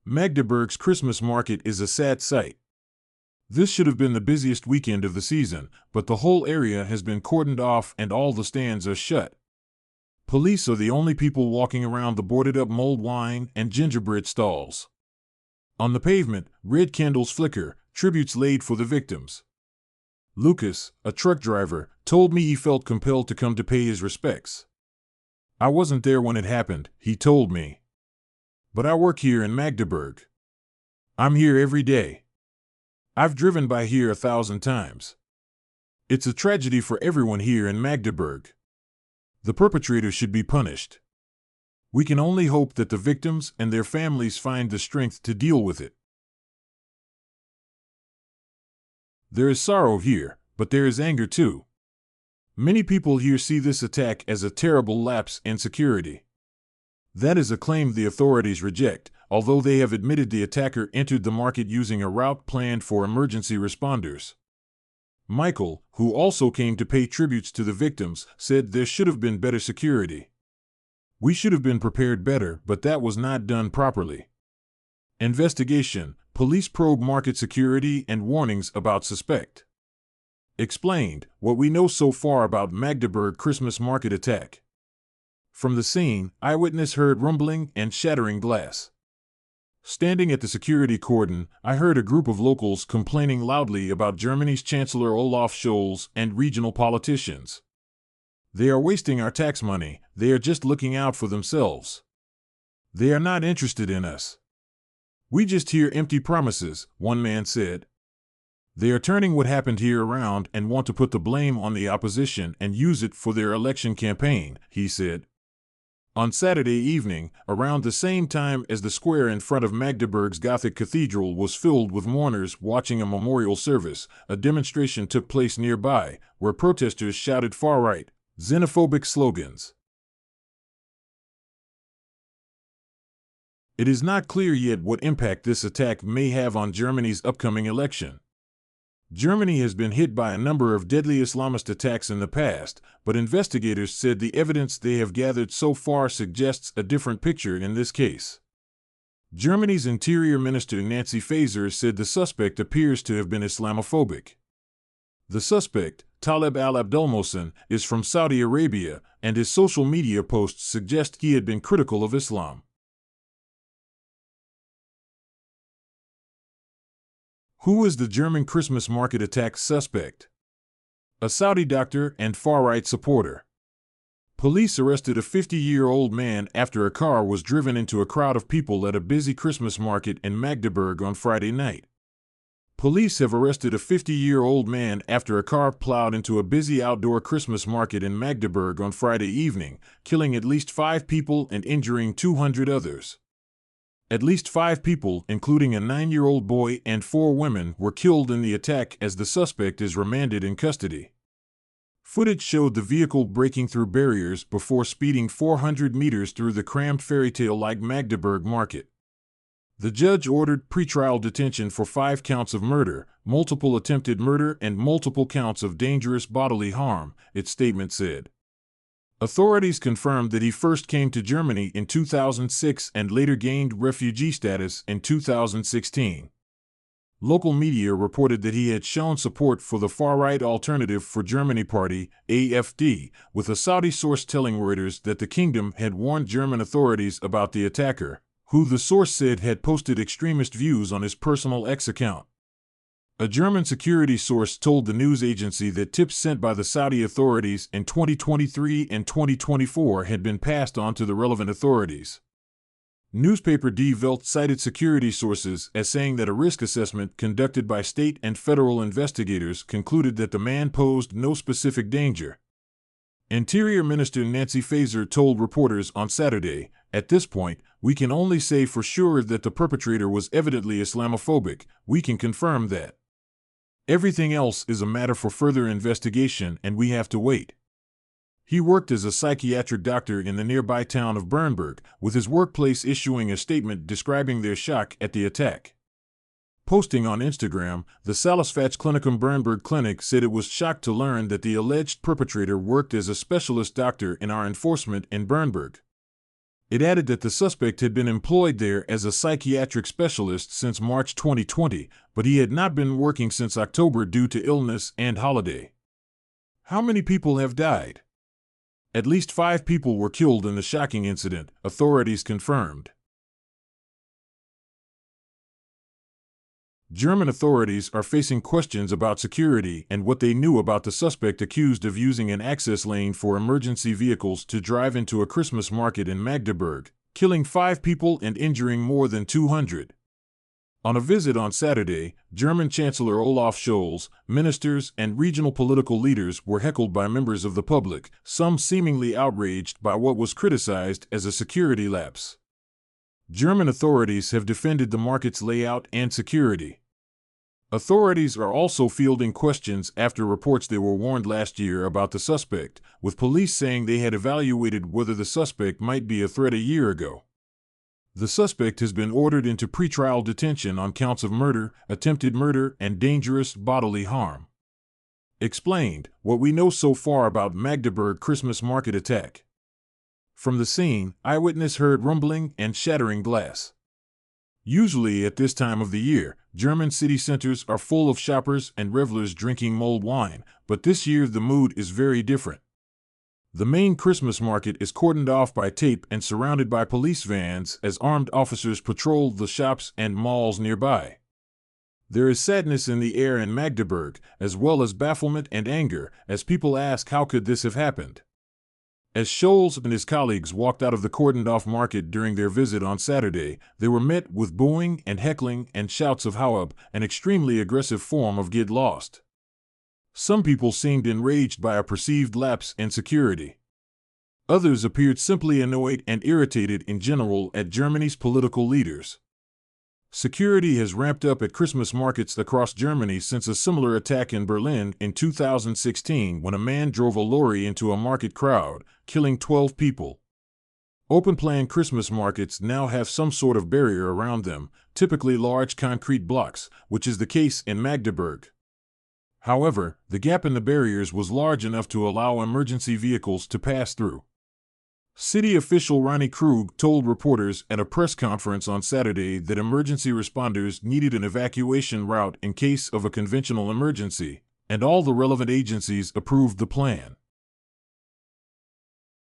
Magdeburg's Christmas market is a sad sight. This should have been the busiest weekend of the season, but the whole area has been cordoned off and all the stands are shut. Police are the only people walking around the boarded-up mulled wine and gingerbread stalls. On the pavement, red candles flicker, tributes laid for the victims. Lucas, a truck driver, told me he felt compelled to come to pay his respects. I wasn't there when it happened, he told me. But I work here in Magdeburg. I'm here every day. I've driven by here 1,000 times. It's a tragedy for everyone here in Magdeburg. The perpetrators should be punished. We can only hope that the victims and their families find the strength to deal with it. There is sorrow here, but there is anger too. Many people here see this attack as a terrible lapse in security. That is a claim the authorities reject, although they have admitted the attacker entered the market using a route planned for emergency responders. Michael, who also came to pay tributes to the victims, said there should have been better security. We should have been prepared better, but that was not done properly. Investigation, police probe market security and warnings about suspect. Explained, what we know so far about Magdeburg Christmas market attack. From the scene, eyewitness heard rumbling and shattering glass. Standing at the security cordon, I heard a group of locals complaining loudly about Germany's Chancellor Olaf Scholz and regional politicians. They are wasting our tax money, they are just looking out for themselves. They are not interested in us. We just hear empty promises, one man said. They are turning what happened here around and want to put the blame on the opposition and use it for their election campaign, he said. On Saturday evening, around the same time as the square in front of Magdeburg's Gothic Cathedral was filled with mourners watching a memorial service, a demonstration took place nearby, where protesters shouted far-right, xenophobic slogans. It is not clear yet what impact this attack may have on Germany's upcoming election. Germany has been hit by a number of deadly Islamist attacks in the past, but investigators said the evidence they have gathered so far suggests a different picture in this case. Germany's Interior Minister Nancy Faeser said the suspect appears to have been Islamophobic. The suspect, Taleb al-Abdulmohsen, is from Saudi Arabia, and his social media posts suggest he had been critical of Islam. Who is the German Christmas market attack suspect? A Saudi doctor and far-right supporter. Police arrested a 50-year-old man after a car was driven into a crowd of people at a busy Christmas market in Magdeburg on Friday night. Police have arrested a 50-year-old man after a car plowed into a busy outdoor Christmas market in Magdeburg on Friday evening, killing at least 5 people and injuring 200 others. At least 5 people, including a 9-year-old boy and 4 women, were killed in the attack as the suspect is remanded in custody. Footage showed the vehicle breaking through barriers before speeding 400 meters through the crammed fairytale-like Magdeburg market. The judge ordered pretrial detention for 5 counts of murder, multiple attempted murder, and multiple counts of dangerous bodily harm, its statement said. Authorities confirmed that he first came to Germany in 2006 and later gained refugee status in 2016. Local media reported that he had shown support for the far-right Alternative for Germany Party, AfD, with a Saudi source telling Reuters that the kingdom had warned German authorities about the attacker, who the source said had posted extremist views on his personal X account. A German security source told the news agency that tips sent by the Saudi authorities in 2023 and 2024 had been passed on to the relevant authorities. Newspaper Die Welt cited security sources as saying that a risk assessment conducted by state and federal investigators concluded that the man posed no specific danger. Interior Minister Nancy Faeser told reporters on Saturday, "At this point, we can only say for sure that the perpetrator was evidently Islamophobic. We can confirm that. Everything else is a matter for further investigation, and we have to wait." He worked as a psychiatric doctor in the nearby town of Bernburg, with his workplace issuing a statement describing their shock at the attack. Posting on Instagram, the Salusfatsklinikum Bernburg Clinic said it was shocked to learn that the alleged perpetrator worked as a specialist doctor in our enforcement in Bernburg. It added that the suspect had been employed there as a psychiatric specialist since March 2020, but he had not been working since October due to illness and holiday. How many people have died? At least 5 people were killed in the shocking incident, authorities confirmed. German authorities are facing questions about security and what they knew about the suspect accused of using an access lane for emergency vehicles to drive into a Christmas market in Magdeburg, killing 5 people and injuring more than 200. On a visit on Saturday, German Chancellor Olaf Scholz, ministers, and regional political leaders were heckled by members of the public, some seemingly outraged by what was criticized as a security lapse. German authorities have defended the market's layout and security. Authorities are also fielding questions after reports they were warned last year about the suspect, with police saying they had evaluated whether the suspect might be a threat a year ago. The suspect has been ordered into pretrial detention on counts of murder, attempted murder, and dangerous bodily harm. Explained, what we know so far about Magdeburg Christmas market attack. From the scene, eyewitness heard rumbling and shattering glass. Usually at this time of the year, German city centers are full of shoppers and revelers drinking mulled wine, but this year the mood is very different. The main Christmas market is cordoned off by tape and surrounded by police vans as armed officers patrol the shops and malls nearby. There is sadness in the air in Magdeburg, as well as bafflement and anger, as people ask how could this have happened. As Scholz and his colleagues walked out of the cordoned-off market during their visit on Saturday, they were met with booing and heckling and shouts of "Hau ab," an extremely aggressive form of "get lost." Some people seemed enraged by a perceived lapse in security. Others appeared simply annoyed and irritated in general at Germany's political leaders. Security has ramped up at Christmas markets across Germany since a similar attack in Berlin in 2016 when a man drove a lorry into a market crowd, killing 12 people. Open-plan Christmas markets now have some sort of barrier around them, typically large concrete blocks, which is the case in Magdeburg. However, the gap in the barriers was large enough to allow emergency vehicles to pass through. City official Ronnie Krug told reporters at a press conference on Saturday that emergency responders needed an evacuation route in case of a conventional emergency, and all the relevant agencies approved the plan.